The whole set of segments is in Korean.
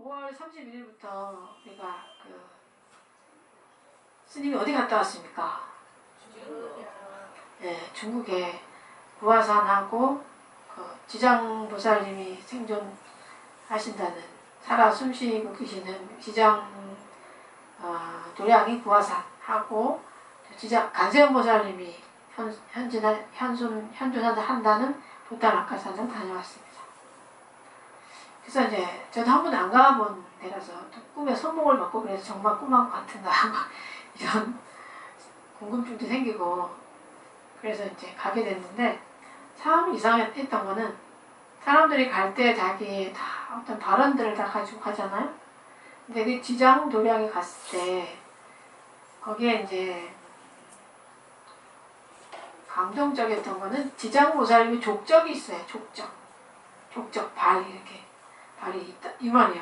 5월 31일부터 우리가 스님이 어디 갔다 왔습니까? 네, 중국에 구화산하고 지장보살님이 생존하신다는, 살아 숨쉬고 계시는 지장 도량이 구화산하고 간세음보살님이 현존한다는 부탄악가산을 다녀왔습니다. 그래서 이제 저도 한 번도 안 가본 데라서 꿈에 손목을 맞고 그래서 정말 꿈한 것 같은가 이런 궁금증도 생기고, 그래서 이제 가게 됐는데 참 이상했던 거는 사람들이 갈 때 자기 다 어떤 발언들을 다 가지고 가잖아요. 근데 그 지장 도량에 갔을 때 거기에 이제 감동적이었던 거는 지장보살님이 족적이 있어요. 족적 발이 이렇게 발이 있다 이만해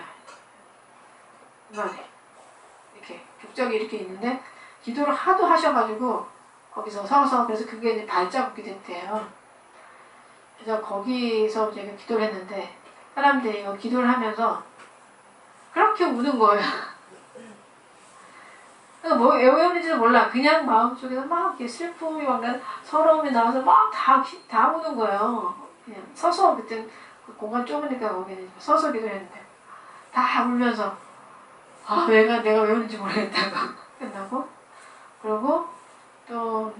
이렇게 족적이 이렇게 있는데 기도를 하도 하셔가지고 거기서 서서, 그래서 그게 이제 발자국이 됐대요. 그래서 거기서 제가 기도를 했는데 사람들이 이거 기도를 하면서 그렇게 우는 거예요. 뭐 왜 우는지도 몰라. 그냥 마음속에서 막 이렇게 슬픔이 막 서러움이 나와서 막 다 우는 거예요. 그냥 서서, 그때 공간 좁으니까 거기는 서서 기도했는데 다 울면서 내가 왜 우는지 모르겠다고 끝나고, 그리고 또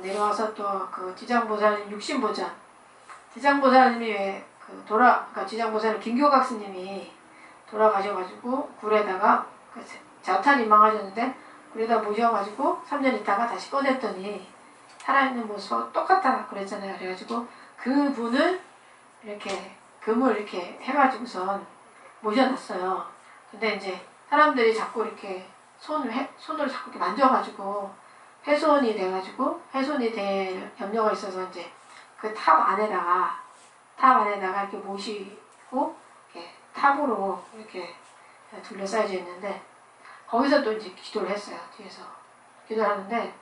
내려와서 또 그 지장보살님 육신보전, 지장보살님이 그러니까 지장보살님 김교각 스님이 돌아가셔가지고 굴에다가 자탄이 망하셨는데 굴에다 모셔가지고 3년 있다가 다시 꺼냈더니 살아있는 모습하고 똑같다 그랬잖아요. 그래가지고 그분을 이렇게 금을 이렇게 해가지고선 모셔놨어요. 근데 이제 사람들이 자꾸 이렇게 손으로 자꾸 이렇게 만져가지고 훼손이 될 염려가 있어서 이제 그 탑 안에다가 이렇게 모시고 이렇게 탑으로 이렇게 둘러싸여져 있는데 거기서 또 이제 기도를 했어요. 뒤에서 기도를 하는데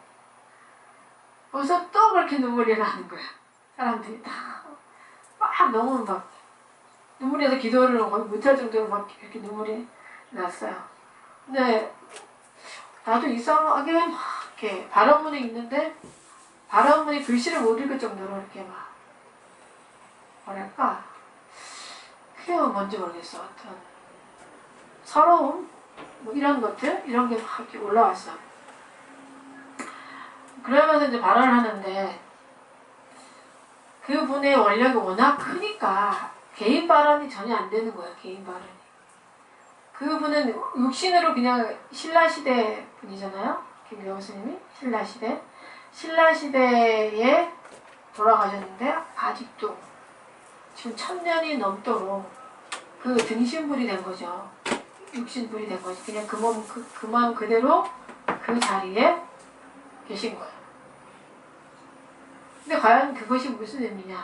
거기서 또 그렇게 눈물이 나는 거야. 사람들이 다 막 너무 막 눈물이 나서 기도를 거의 못할 정도로 막 이렇게 눈물이 났어요. 근데 나도 이상하게 막 이렇게 발언문이 있는데 발언문이 글씨를 못 읽을 정도로 이렇게 막 뭐랄까, 그게 뭔지 모르겠어. 어떤 서러움 뭐 이런 것들, 이런 게 막 이렇게 올라왔어. 그러면서 이제 발언을 하는데 그분의 원력이 워낙 크니까 개인 발언이 전혀 안 되는 거예요. 개인 발언이. 그분은 육신으로 그냥 신라시대 분이잖아요. 김경호 스님이 신라시대에 돌아가셨는데 아직도 지금 1000년이 넘도록 그 등신불이 된 거죠. 육신불이 된 거지. 그냥 그 마음 그대로 그 자리에 계신 거예요. 근데 과연 그것이 무슨 의미냐?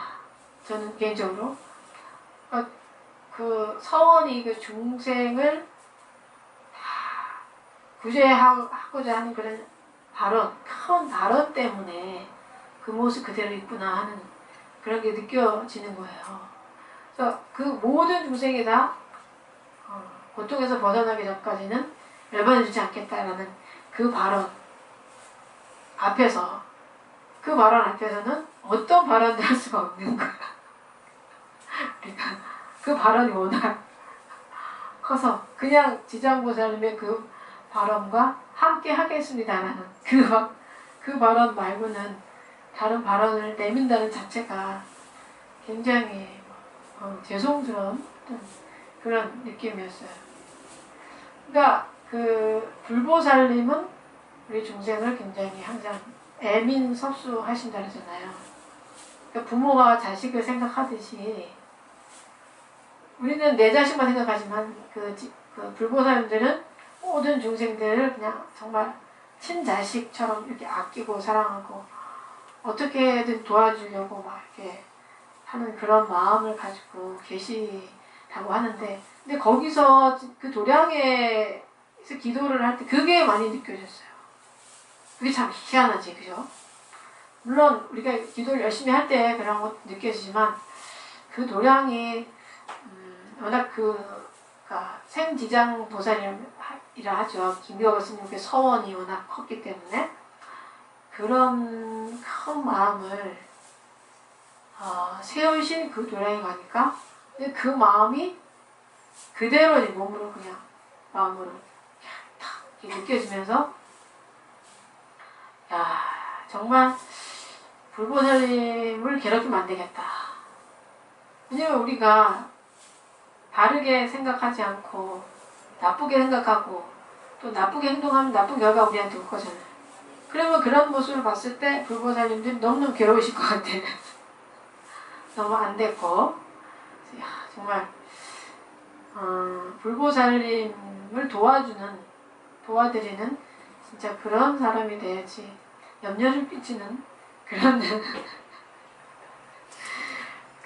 저는 개인적으로 그 서원이 그 중생을 다 구제하고자 하는 그런 큰 발언 때문에 그 모습 그대로 있구나 하는 그런 게 느껴지는 거예요. 그래서 그 모든 중생이 다 고통에서 벗어나기 전까지는 열반해주지 않겠다라는 그 발언 앞에서는 어떤 발언도 할 수가 없는 거야. 그러니까 그 발언이 워낙 커서 그냥 지장보살님의 그 발언과 함께 하겠습니다라는 그 발언 말고는 다른 발언을 내민다는 자체가 굉장히 죄송스러운 그런 느낌이었어요. 그러니까 그 불보살님은 우리 중생을 굉장히 항상 애민섭수하신다 그러잖아요. 그러니까 부모가 자식을 생각하듯이 우리는 내 자식만 생각하지만 그 불보살님들은 모든 중생들을 그냥 정말 친자식처럼 이렇게 아끼고 사랑하고 어떻게든 도와주려고 막 이렇게 하는 그런 마음을 가지고 계시다고 하는데, 근데 거기서 그 도량에서 기도를 할 때 그게 많이 느껴졌어요. 그게 참 희한하지, 그죠? 물론 우리가 기도를 열심히 할 때 그런 것 느껴지지만 그 도량이 워낙 생지장 보살이라 하죠. 김교가 스님의 서원이 워낙 컸기 때문에 그런 큰 마음을 세우신 그 도량에 가니까 그 마음이 그대로 몸으로 그냥 마음으로 탁 느껴지면서 야 정말 불보살님을 괴롭히면 안 되겠다. 왜냐면 우리가 바르게 생각하지 않고 나쁘게 생각하고 또 나쁘게 행동하면 나쁜 결과 우리한테 올 거잖아요. 그러면 그런 모습을 봤을 때 불보살님들이 너무너무 괴로우실 것 같아. 너무 안 됐고 정말 불보살님을 도와드리는 진짜 그런 사람이 돼야지 염려를 끼치는 그런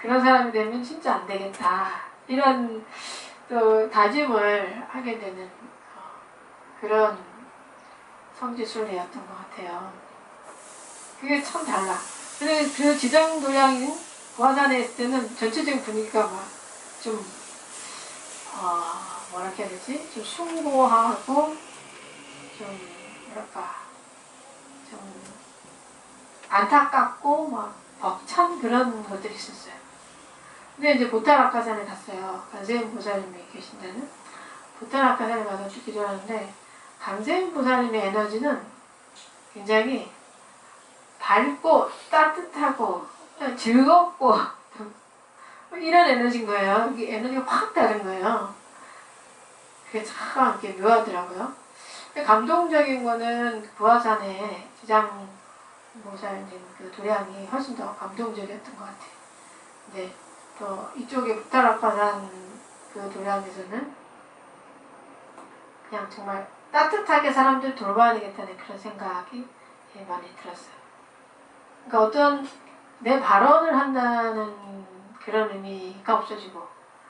그런 사람이 되면 진짜 안 되겠다. 이런 또 다짐을 하게 되는 그런 성지순례였던 것 같아요. 그게 참 달라. 근데 그 지장도량인 부화산에 있을 때는 전체적인 분위기가 막 좀 뭐라 해야 되지? 좀 숭고하고 좀 뭐랄까 좀 안타깝고 막 벅찬 그런 것들이 있었어요. 근데 이제 보타라카산에 갔어요. 간세음 보살님이 계신다는 보타라카산에 가서 기도를 하는데 간세음 보살님의 에너지는 굉장히 밝고 따뜻하고 즐겁고 이런 에너지인 거예요. 이게 에너지가 확 다른 거예요. 그게 참 이렇게 묘하더라고요. 감동적인 거는 부화산에 지장 보살님 그 도량이 훨씬 더 감동적이었던 것 같아요. 근데 또 이쪽에 부타라카산 그 도량에서는 그냥 정말 따뜻하게 사람들 돌봐야 되겠다는 그런 생각이 많이 들었어요. 그러니까 어떤 내 발언을 한다는 그런 의미가 없어지고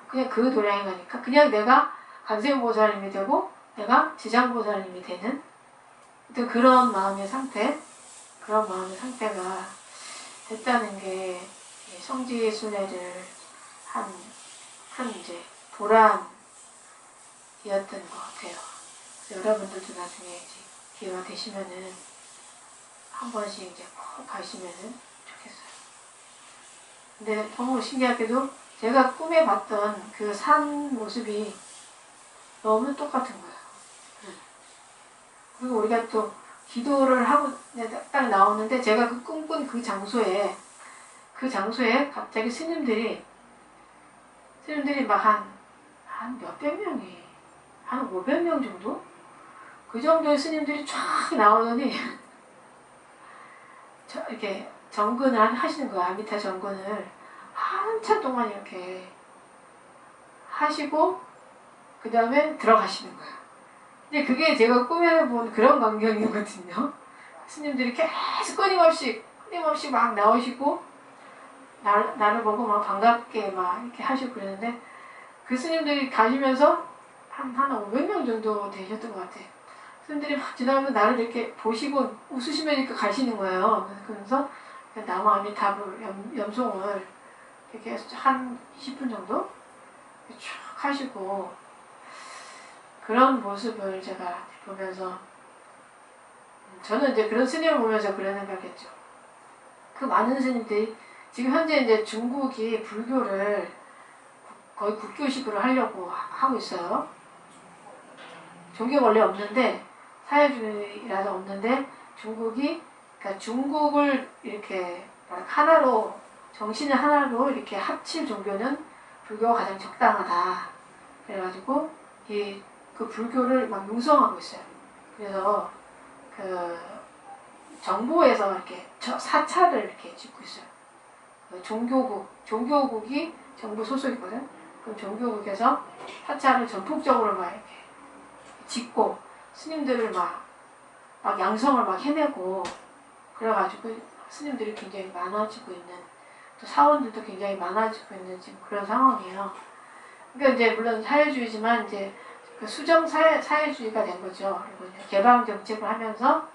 그냥 그 도량에 가니까 그냥 내가 간세음보살님이 되고 내가 지장보살님이 되는 그런 마음의 상태, 그런 마음의 상태가 됐다는 게 성지순례를 한 큰 이제 보람이었던 것 같아요. 그래서 여러분들도 나중에 이제 기회가 되시면은 한 번씩 이제 꼭 가시면은 좋겠어요. 근데 너무 신기하게도 제가 꿈에 봤던 그 산 모습이 너무 똑같은 거예요. 그리고 우리가 또 기도를 하고 딱 나오는데 제가 그 꿈꾼 그 장소에 갑자기 스님들이 막 한 몇백 명이 한 500명 정도? 그 정도의 스님들이 쫙 나오더니 이렇게 정근을 하시는 거야. 아미타 정근을 한참 동안 이렇게 하시고 그 다음에 들어가시는 거야. 근데 그게 제가 꿈에 본 그런 광경이거든요. 스님들이 계속 끊임없이 막 나오시고 나를 보고 막 반갑게 막 이렇게 하시고 그러는데 그 스님들이 가시면서 한 500명 정도 되셨던 것 같아요. 스님들이 막 지나가면서 나를 이렇게 보시고 웃으시면서 가시는 거예요. 그러면서 나무 아미타불 염송을 이렇게 한 20분 정도 쭉 하시고 그런 모습을 제가 보면서 저는 이제 그런 스님을 보면서 그런 생각했죠. 그 많은 스님들이 지금 현재 이제 중국이 불교를 거의 국교식으로 하려고 하고 있어요. 종교가 원래 없는데 사회주의라서 없는데 그러니까 중국을 이렇게 하나로 정신을 하나로 이렇게 합칠 종교는 불교가 가장 적당하다. 그래가지고 그 불교를 막 융성하고 있어요. 그래서 그 정부에서 이렇게 사찰을 이렇게 짓고 있어요. 그 종교국이 정부 소속이거든. 그럼 종교국에서 사찰을 전폭적으로 막 이렇게 짓고 스님들을 막 양성을 막 해내고 그래가지고 스님들이 굉장히 많아지고 있는 또 사원들도 굉장히 많아지고 있는 지금 그런 상황이에요. 그러니까 이제 물론 사회주의지만 이제 그 수정 사회주의가 된 거죠. 그리고 이제 개방 정책을 하면서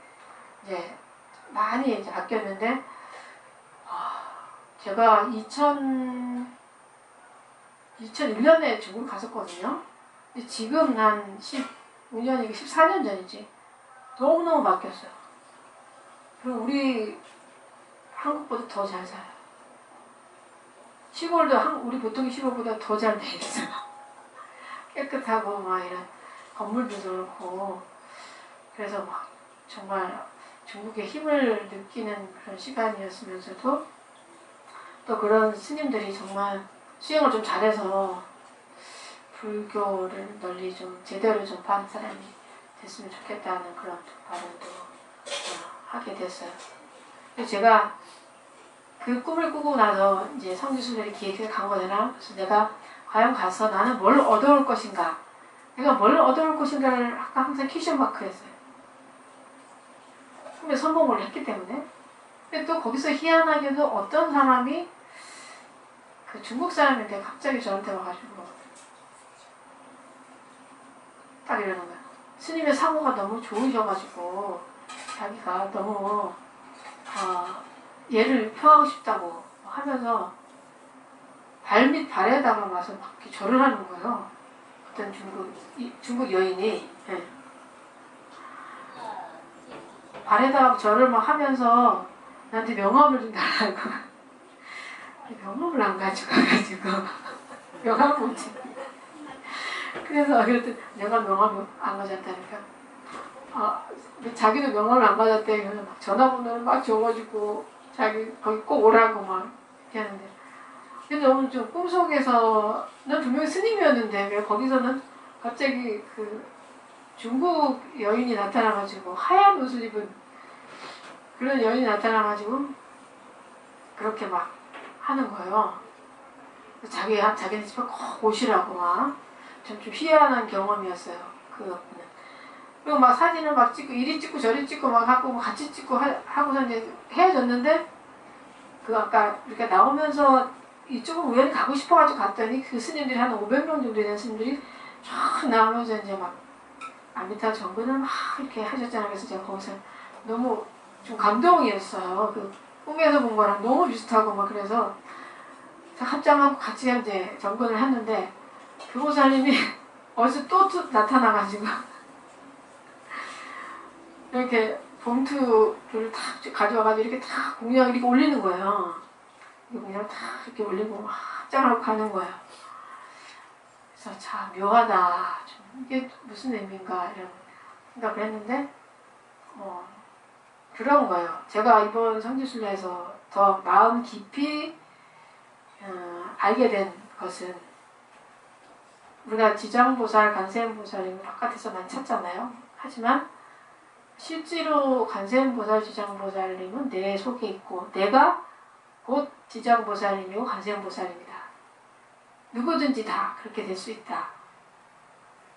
이제 많이 이제 바뀌었는데 제가 2001년에 중국 갔었거든요. 근데 지금 한 15년이 14년 전이지. 너무너무 바뀌었어요. 그리고 우리 한국보다 더 잘 살아요. 시골도 우리 보통 시골보다 더 잘 돼 있어요. 깨끗하고 막 이런 건물도 그렇고. 그래서 막 정말 중국의 힘을 느끼는 그런 시간이었으면서도 또 그런 스님들이 정말 수행을 좀 잘해서 불교를 널리 좀 제대로 전파하는 사람이 됐으면 좋겠다는 그런 바람도 하게 됐어요. 그래서 제가 그 꿈을 꾸고 나서 이제 성지순례를 기획해서 간 거잖아. 그래서 내가 과연 가서 나는 뭘 얻어올 것인가? 내가 뭘 얻어올 것인가를 항상 퀴션 마크 했어요. 꿈에 성공을 했기 때문에. 근데 또 거기서 희한하게도 어떤 사람이 그 중국 사람인데 갑자기 저한테 와가지고 딱 이러는 거야. 스님의 사고가 너무 좋으셔가지고 자기가 너무 얘를 표하고 싶다고 하면서 발밑 발에다가 와서 막 이렇게 절을 하는 거예요. 어떤 중국 여인이 발에다가 절을 막 하면서 나한테 명함을 좀 달라고. 명함을 안 가져가가지고 명함을 못 줘. 그래서 그랬더니 내가 명함을 안 가져왔다니까. 자기도 명함을 안 가져왔대. 그래서 막 전화번호를 막 줘가지고 자기 거기 꼭 오라고 막 이렇게 하는데. 근데 너무 좀 꿈속에서는 분명히 스님이었는데 왜 거기서는 갑자기 그 중국 여인이 나타나가지고 하얀 옷을 입은 그런 여인이 나타나가지고 그렇게 막 하는 거예요. 자기네 집에 꼭 오시라고 막 좀 희한한 경험이었어요. 그거는. 그리고 막 사진을 막 찍고 이리 찍고 저리 찍고 막 하고 막 같이 찍고 하고서 이제 헤어졌는데 그 아까 이렇게 나오면서 이쪽으로 우연히 가고 싶어가지고 갔더니 그 스님들이 한 500명 정도 되는 스님들이 쫙 나오면서 이제 막 아미타 정근을 막 이렇게 하셨잖아요. 그래서 제가 거기서 너무 좀 감동이었어요. 그 꿈에서 본 거랑 너무 비슷하고 막 그래서 합장하고 같이 이제 정근을 했는데 그 보살님이 어디서 또 나타나가지고 이렇게 봉투를 탁 가져와가지고 이렇게 탁 공양 이렇게 올리는 거예요. 공양 탁 이렇게 올리고 막 합장하고 가는 거예요. 그래서 참 묘하다. 이게 무슨 의미인가 이런 생각을 했는데 그런 거예요. 제가 이번 성지순례에서 더 마음 깊이 알게 된 것은 우리가 지장보살, 간세음보살을 바깥에서 많이 찾잖아요. 하지만 실제로 간세음보살, 지장보살님은 내 속에 있고 내가 곧 지장보살님이고 간세음보살입니다. 누구든지 다 그렇게 될 수 있다.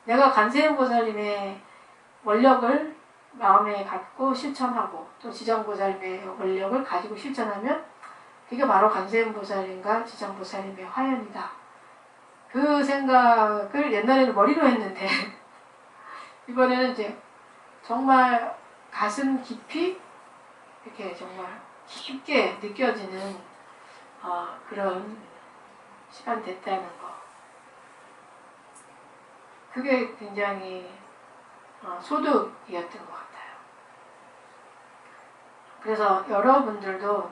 내가 간세음보살님의 원력을 마음에 갖고 실천하고 또 지장보살님의 원력을 가지고 실천하면 그게 바로 간세음보살님과 지장보살님의 화연이다. 그 생각을 옛날에는 머리로 했는데 이번에는 이제 정말 가슴 깊이 이렇게 정말 깊게 느껴지는 그런 시간 됐다는 거. 그게 굉장히 소득이었던 것 같아요. 그래서 여러분들도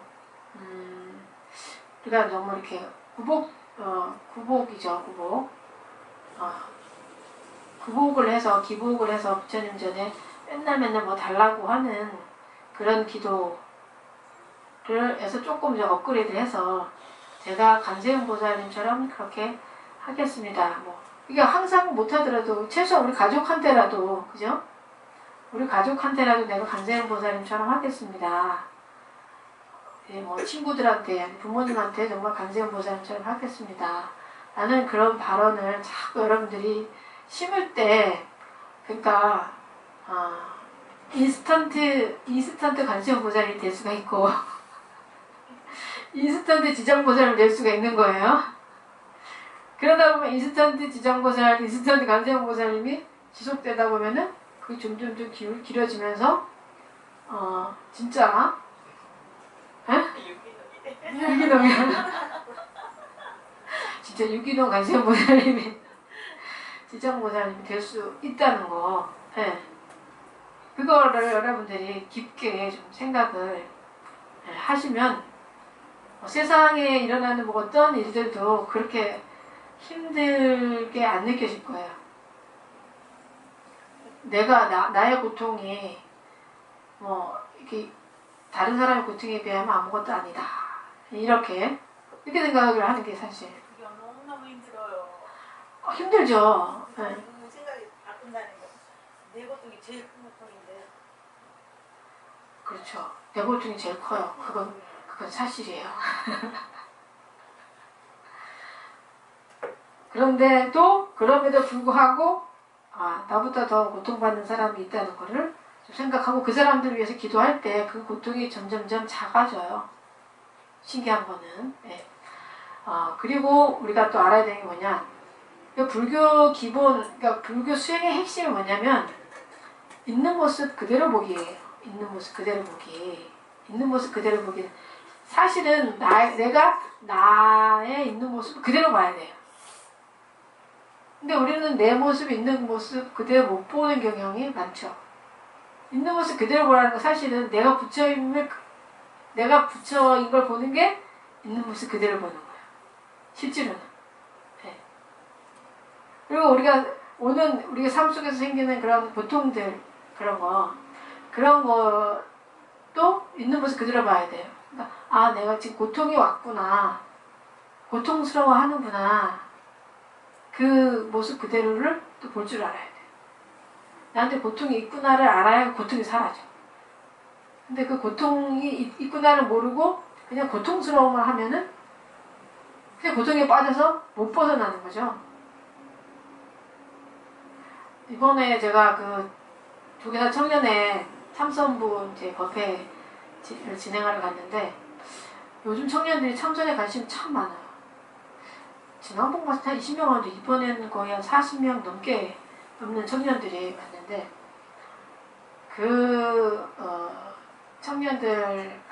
우리가 너무 이렇게 구복이죠, 구복. 구복을 해서, 기복을 해서 부처님 전에 맨날 뭐 달라고 하는 그런 기도를 해서 조금 이제 업그레이드 해서 제가 간세음 보살님처럼 그렇게 하겠습니다. 뭐, 이게 항상 못하더라도 최소한 우리 가족한테라도, 그죠? 우리 가족한테라도 내가 간세음 보살님처럼 하겠습니다. 뭐 친구들한테, 부모님한테 정말 간세음 보살님처럼 하겠습니다. 라는 그런 발언을 자꾸 여러분들이 심을 때, 그러니까 인스턴트 간세음 보살이 될 수가 있고 인스턴트 지장 보살을 낼 수가 있는 거예요. 그러다 보면 인스턴트 지장 보살, 인스턴트 간세음 보살님이 지속되다 보면은 그게 점점 길어지면서 진짜 유기농이야. 진짜 유기농 관세음보살님이 지장보살님이 될 수 있다는 거, 예. 그거를 여러분들이 깊게 좀 생각을 하시면 세상에 일어나는 뭐 어떤 일들도 그렇게 힘들게 안 느껴질 거예요. 나의 고통이 뭐 이렇게 다른 사람의 고통에 비하면 아무것도 아니다. 이렇게 생각을 하는 게 사실. 그게 너무너무 힘들어요. 힘들죠. 네. 그 생각이 바꾼다는 거. 내 고통이 제일 큰 고통인데. 그렇죠. 내 고통이 제일 커요. 그건 사실이에요. 그런데 또 그럼에도 불구하고 나보다 더 고통받는 사람이 있다는 거를 좀 생각하고 그 사람들을 위해서 기도할 때 그 고통이 점점점 작아져요. 신기한 거는. 네. 그리고 우리가 또 알아야 되는 게 뭐냐. 불교 그러니까 불교 수행의 핵심이 뭐냐면 있는 모습 그대로 보기예요. 있는 모습 그대로 보기. 있는 모습 그대로 보기. 사실은 내가 나의 있는 모습 그대로 봐야 돼요. 근데 우리는 내 모습, 있는 모습 그대로 못 보는 경향이 많죠. 있는 모습 그대로 보라는 거 사실은 내가 부처인 걸 보는 게 있는 모습 그대로 보는 거예요. 실제로는. 네. 그리고 우리가 삶 속에서 생기는 그런 고통들, 그런 것도 있는 모습 그대로 봐야 돼요. 그러니까, 내가 지금 고통이 왔구나. 고통스러워 하는구나. 그 모습 그대로를 또 볼 줄 알아야 돼요. 나한테 고통이 있구나를 알아야 고통이 사라져. 근데 그 고통이 있구나를 모르고 그냥 고통스러움을 하면은 그냥 고통에 빠져서 못 벗어나는 거죠. 이번에 제가 그 조계사 청년회 참선부 이제 법회를 진행하러 갔는데 요즘 청년들이 참선에 관심이 참 많아요. 지난번 봤을 때 한 20명 왔는데 이번에는 거의 한 40명 넘는 청년들이 왔는데 청년들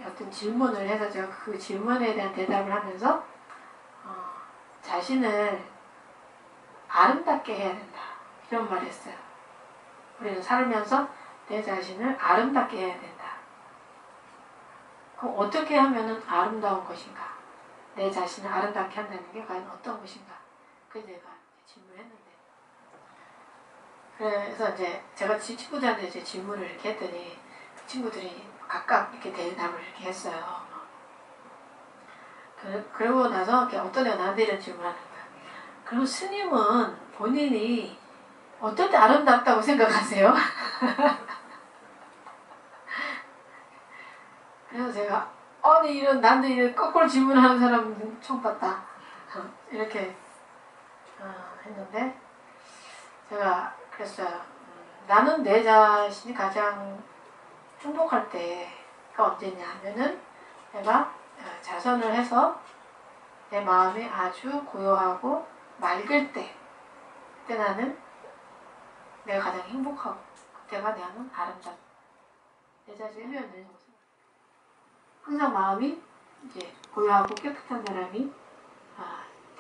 어떤 질문을 해서 제가 그 질문에 대한 대답을 하면서 자신을 아름답게 해야 된다. 이런 말을 했어요. 우리는 살면서 내 자신을 아름답게 해야 된다. 그럼 어떻게 하면 아름다운 것인가? 내 자신을 아름답게 한다는 게 과연 어떤 것인가? 그래서 내가 질문했는데. 그래서 이제 제가 친구들한테 이제 질문을 이렇게 했더니 그 친구들이 각각 이렇게 대답을 이렇게 했어요. 그러고 나서 어떤 애가 나한테 이런 질문을 하는 거야. 그럼 스님은 본인이 어떨 때 아름답다고 생각하세요? 그래서 제가 난데 이런 거꾸로 질문하는 사람 처음 봤다. 이렇게 했는데 제가 그랬어요. 나는 내 자신이 가장 행복할 때가 언제냐 하면은 내가 자선을 해서 내 마음이 아주 고요하고 맑을 때 그때 나는 내가 가장 행복하고 그때가 나는 아름답다. 내 자신을 헤어내는 모습. 항상 마음이 이제 고요하고 깨끗한 사람이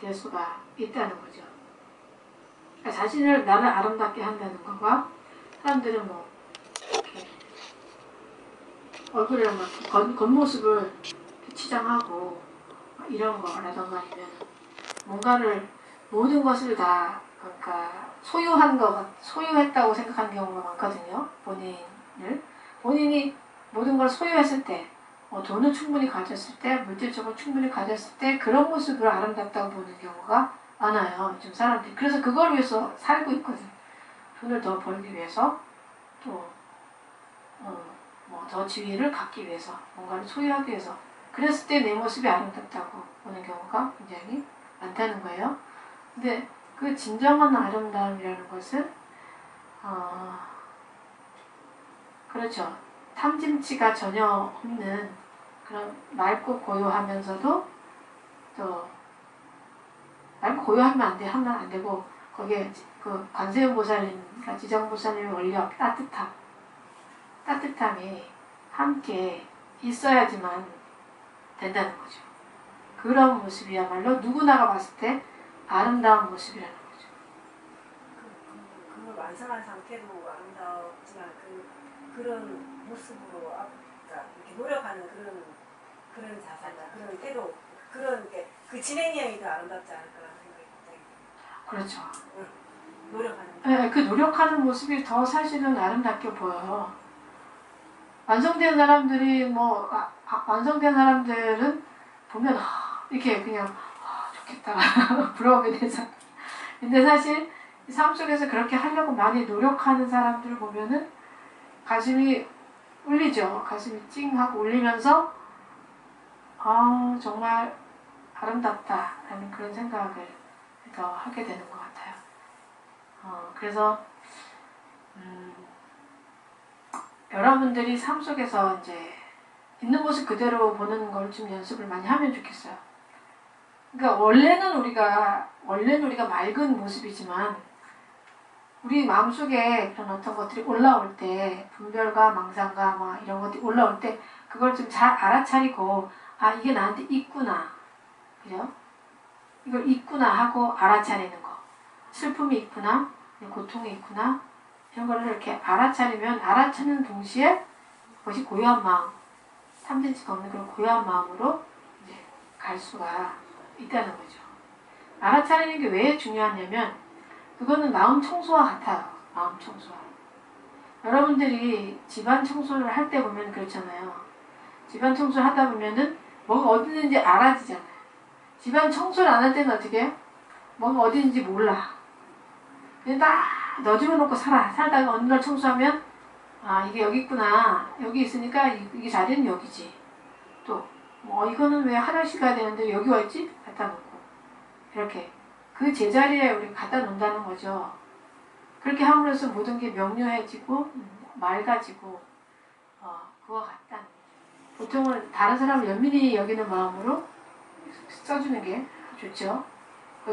될 수가 있다는 거죠. 그러니까 자신을 나를 아름답게 한다는 것과 사람들은 뭐 이렇게 얼굴에 막 겉모습을 치장하고 이런 거라던가 아니면 뭔가를 모든 것을 다 그러니까 소유했다고 생각하는 경우가 많거든요. 본인이 모든 걸 소유했을 때 돈을 충분히 가졌을 때 물질적으로 충분히 가졌을 때 그런 모습을 아름답다고 보는 경우가 많아요. 요즘 사람들이. 그래서 그걸 위해서 살고 있거든. 돈을 더 벌기 위해서 또 더 지위를 갖기 위해서 뭔가를 소유하기 위해서 그랬을 때 내 모습이 아름답다고 보는 경우가 굉장히 많다는 거예요. 근데 그 진정한 아름다움이라는 것은 그렇죠. 탐진치가 전혀 없는 그런 맑고 고요하면서도 또 맑고 고요하면 하면 안 되고 거기에 그 관세음 보살님과 지장 보살님의 원리와 따뜻함이 함께 있어야지만 된다는 거죠. 그런 모습이야말로 누구나가 봤을 때 아름다운 모습이라는 거죠. 그걸 완성한 상태도 아름답지만 그런 모습으로 그러니까 이렇게 노력하는 그런 자세나 그런 태도 그런 그 진행형이 더 아름답지 않을까라는 생각이 갑자기. 그렇죠. 응. 노력하는. 네, 그 노력하는 모습이 더 사실은 아름답게 보여요. 완성된 사람들이 완성된 사람들은 보면 이렇게 그냥 좋겠다 부러움이 되잖아. 근데 사실 삶 속에서 그렇게 하려고 많이 노력하는 사람들을 보면은 가슴이 울리죠. 가슴이 찡하고 울리면서 정말 아름답다라는 그런 생각을 더 하게 되는 것 같아요. 그래서 여러분들이 삶 속에서 이제 있는 모습 그대로 보는 걸 좀 연습을 많이 하면 좋겠어요. 그러니까 원래는 우리가 맑은 모습이지만 우리 마음속에 그런 어떤 것들이 올라올 때 분별과 망상과 막 이런 것들이 올라올 때 그걸 좀 잘 알아차리고 이게 나한테 있구나, 그죠? 이걸 있구나 하고 알아차리는 거. 슬픔이 있구나, 고통이 있구나, 이런 거를 이렇게 알아차리는 동시에 그것이 고요한 마음, 탐진치가 없는 그런 고요한 마음으로 이제 갈 수가 있다는 거죠. 알아차리는 게 왜 중요하냐면 그거는 마음 청소와 같아요. 마음 청소와. 여러분들이 집안 청소를 할 때 보면 그렇잖아요. 집안 청소를 하다 보면은 뭐가 어디 있는지 알아지잖아요. 집안 청소를 안 할 때는 어떻게 해요? 뭐가 어디 있는지 몰라. 그냥 딱 넣어주면 놓고 살다가 어느 날 청소하면 이게 여기 있구나. 여기 있으니까 이게 자리는 여기지. 또 이거는 왜 화장실 가야 되는데 여기 와 있지? 갖다 놓고 이렇게 그 제자리에 우리 갖다 놓는다는 거죠. 그렇게 함으로써 모든 게 명료해지고 맑아지고 그와 같다는 거죠. 보통은 다른 사람을 연민히 여기는 마음으로 써주는 게 좋죠.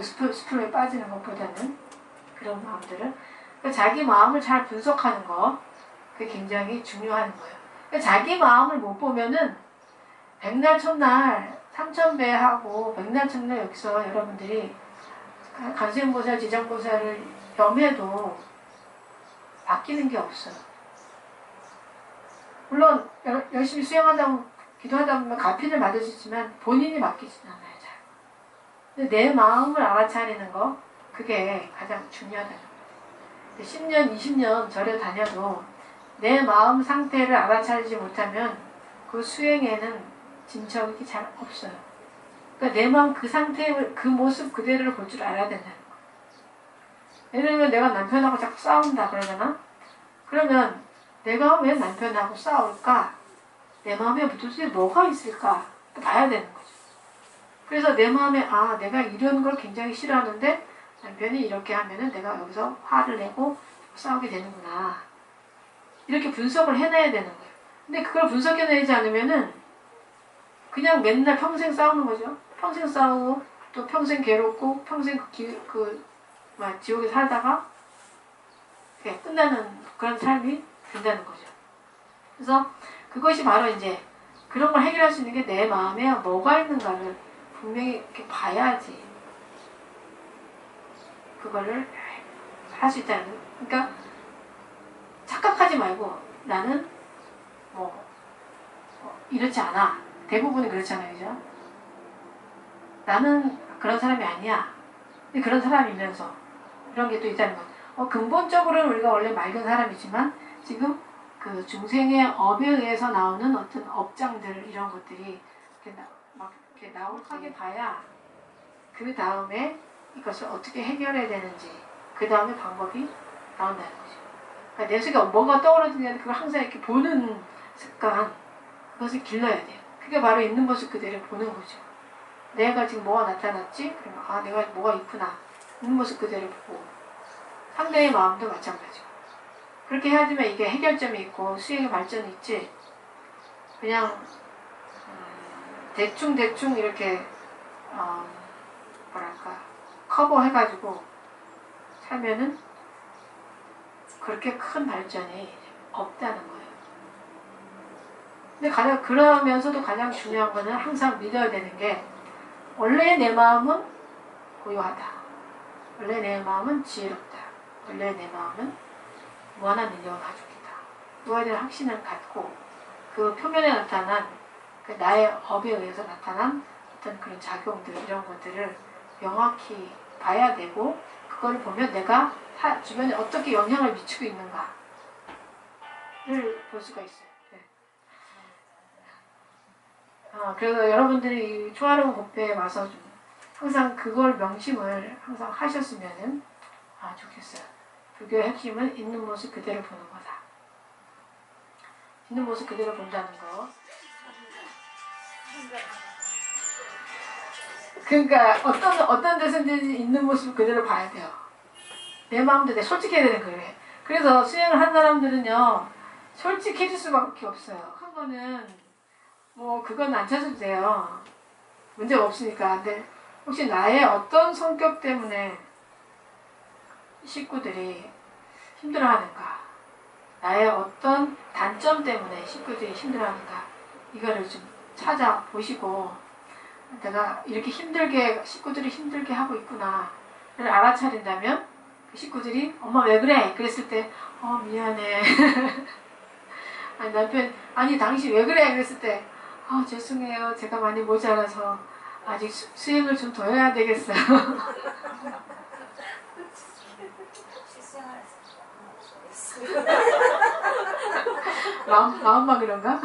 스프에 빠지는 것보다는 그런 마음들은 자기 마음을 잘 분석하는 거 그게 굉장히 중요한 거예요. 자기 마음을 못 보면은 백날 첫날 삼천배하고 백날 첫날 여기서 여러분들이 관세음보살, 지장보살을 염해도 바뀌는 게 없어요. 물론 열심히 수행하다 기도하다 보면 가피를 받을 수 있지만 본인이 바뀌지는 않아요. 잘. 근데 내 마음을 알아차리는 거 그게 가장 중요하다는 거예요. 10년, 20년 절에 다녀도 내 마음 상태를 알아차리지 못하면 그 수행에는 진척이 잘 없어요. 그러니까 내 마음 그 상태의 그 모습 그대로를 볼 줄 알아야 된다는 거예요. 예를 들면 내가 남편하고 자꾸 싸운다 그러잖아? 그러면 내가 왜 남편하고 싸울까? 내 마음에 도대체 뭐가 있을까? 봐야 되는 거죠. 그래서 내 마음에 내가 이런 걸 굉장히 싫어하는데 남편이 이렇게 하면은 내가 여기서 화를 내고 싸우게 되는구나. 이렇게 분석을 해내야 되는 거예요. 근데 그걸 분석해내지 않으면은 그냥 맨날 평생 싸우는 거죠. 평생 싸우고 또 평생 괴롭고 평생 지옥에 살다가 그냥 끝나는 그런 삶이 된다는 거죠. 그래서 그것이 바로 이제 그런 걸 해결할 수 있는 게 내 마음에 뭐가 있는가를 분명히 이렇게 봐야지 그거를 할 수 있다는 거예요. 그러니까 착각하지 말고 나는 이렇지 않아. 대부분이 그렇잖아요. 그죠? 나는 그런 사람이 아니야. 근데 그런 사람이면서 이런 게 또 있다는 것. 근본적으로는 우리가 원래 맑은 사람이지만 지금 그 중생의 업에 의해서 나오는 어떤 업장들 이런 것들이 이렇게 나오게 봐야 그 다음에 이것을 어떻게 해결해야 되는지 그 다음에 방법이 나온다는 거죠. 그러니까 내 속에 뭔가 떠오르는데 그걸 항상 이렇게 보는 습관 그것을 길러야 돼요. 그게 바로 있는 모습 그대로 보는 거죠. 내가 지금 뭐가 나타났지? 그러면 내가 뭐가 있구나. 있는 모습 그대로 보고 상대의 마음도 마찬가지고 그렇게 해야지만 이게 해결점이 있고 수행의 발전이 있지 그냥 대충 이렇게 커버해가지고 살면은 그렇게 큰 발전이 없다는 거예요. 근데 그러면서도 가장 중요한 거는 항상 믿어야 되는 게 원래 내 마음은 고요하다. 원래 내 마음은 지혜롭다. 원래 내 마음은 무한한 능력을 가지고 있다. 이거에 대한 확신을 갖고 그 표면에 나타난 그 나의 업에 의해서 나타난 어떤 그런 작용들 이런 것들을 명확히 봐야 되고 그걸 보면 내가 주변에 어떻게 영향을 미치고 있는가를 볼 수가 있어요. 네. 그래서 여러분들이 이 초하루가 법회에 와서 좀 항상 그걸 명심을 항상 하셨으면은 좋겠어요. 불교의 핵심은 있는 모습 그대로 보는 거다. 있는 모습 그대로 본다는 거. 그러니까 어떤 데서든지 있는 모습 그대로 봐야 돼요. 내 마음도 솔직해야 되는 거예요. 그래서 수행을 한 사람들은요 솔직해질 수밖에 없어요. 한 거는 뭐 그건 안 찾아도 돼요. 문제가 없으니까. 근데 혹시 나의 어떤 성격 때문에 식구들이 힘들어하는가, 나의 어떤 단점 때문에 식구들이 힘들어하는가, 이거를 좀 찾아보시고 내가 이렇게 식구들이 힘들게 하고 있구나를 알아차린다면 그 식구들이 엄마 왜 그래? 그랬을 때 미안해. 아니 남편 아니 당신 왜 그래? 그랬을 때 죄송해요. 제가 많이 모자라서 아직 수행을 좀 더 해야 되겠어요. 마음만 그런가?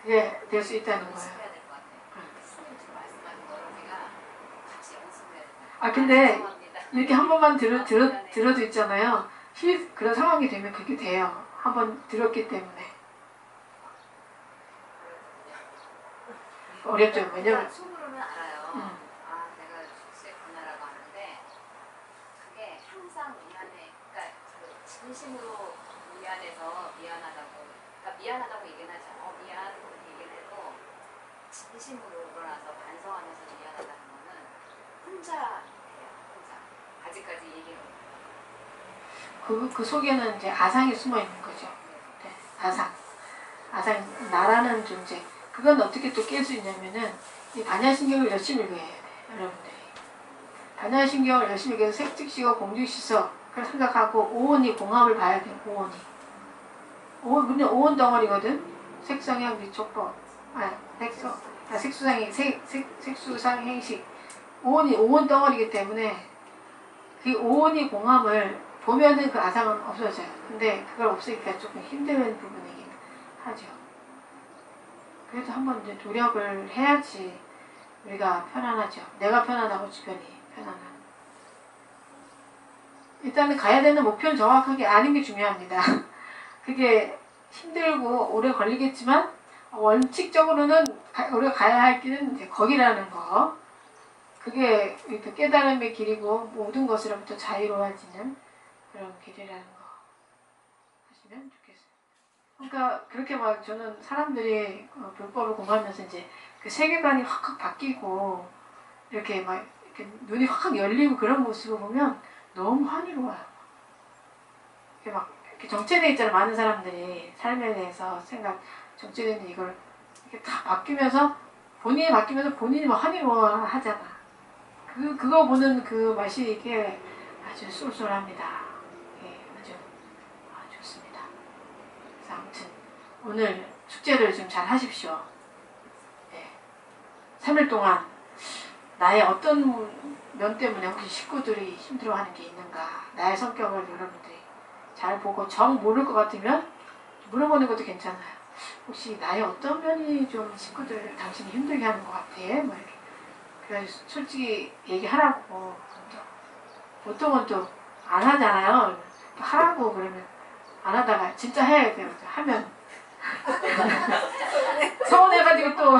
그게 될 수 있다는 거예요. 근데 이렇게 한 번만 들어도 있잖아요. 그런 상황이 되면 그게 돼요. 한 번 들었기 때문에. 어렵죠. 왜냐면 속으로는 알아요. 내가 실수했구나라고 하는데 그게 항상 미안해. 그러니까 진심으로 미안해서 미안하다고. 그러니까 미안하다고 얘기는 하지 않아. 미안 얘기를 해도 진심으로 일어나서 반성하면서 미안하다는 거는 혼자 해요. 혼자. 아직까지 얘기를 그 속에는 이제 아상이 숨어 있는 거죠. 네, 아상, 나라는 존재. 그건 어떻게 또 깰 수 있냐면은 이 반야신경을 열심히 읽어야 돼, 여러분들이. 반야신경을 열심히 읽어서 색즉시고 공즉시서 그걸 생각하고 오온이 공합을 봐야 돼. 근데 오온 덩어리거든. 색성향 미촉법. 색수상 행식. 오온 덩어리이기 때문에 그 오온이 공합을 보면은 그 아상은 없어져요. 근데 그걸 없애기가 조금 힘든 부분이긴 하죠. 그래도 한번 이제 노력을 해야지 우리가 편안하죠. 내가 편안하고 주변이 편안한. 일단은 가야 되는 목표는 정확하게 아는 게 중요합니다. 그게 힘들고 오래 걸리겠지만 원칙적으로는 우리가 가야 할 길은 이제 거기라는 거. 그게 깨달음의 길이고 모든 것으로부터 자유로워지는 그런 길이라는 거 하시면 좋겠어요. 그러니까 그렇게 막 저는 사람들이 불법을 공부하면서 이제 그 세계관이 확 바뀌고 이렇게 막 이렇게 눈이 확 열리고 그런 모습을 보면 너무 환희로워요. 이렇게 막 이렇게 정체돼 있잖아요. 많은 사람들이 삶에 대해서 정체돼 있는 이걸 이렇게 다 바뀌면서 본인이 바뀌면서 본인이 막 환희로워 하잖아. 그거 보는 그 맛이 이게 아주 쏠쏠합니다. 아주 좋습니다. 그래서 아무튼 오늘 숙제를 좀 잘 하십시오. 3일 동안 나의 어떤 면 때문에 혹시 식구들이 힘들어하는 게 있는가, 나의 성격을 여러분들이 잘 보고 정 모를 것 같으면 물어보는 것도 괜찮아요. 혹시 나의 어떤 면이 좀 식구들 당신이 힘들게 하는 것 같아? 뭐 이렇게. 그래서 솔직히 얘기하라고. 보통은 또 안 하잖아요. 하라고 그러면 안 하다가 진짜 해야 돼요. 하면 서운해가지고 또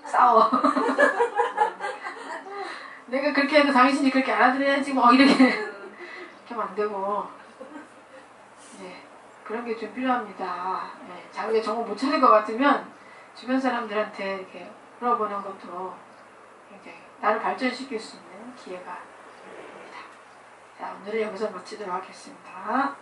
싸워. 내가 그렇게 해도 당신이 그렇게 알아들어야지 뭐 이렇게 하면 안 되고. 그런 게 좀 필요합니다. 자기가 정말 못 찾을 것 같으면 주변 사람들한테 이렇게 물어보는 것도 굉장히 나를 발전시킬 수 있는 기회가 됩니다. 자, 오늘은 여기서 마치도록 하겠습니다.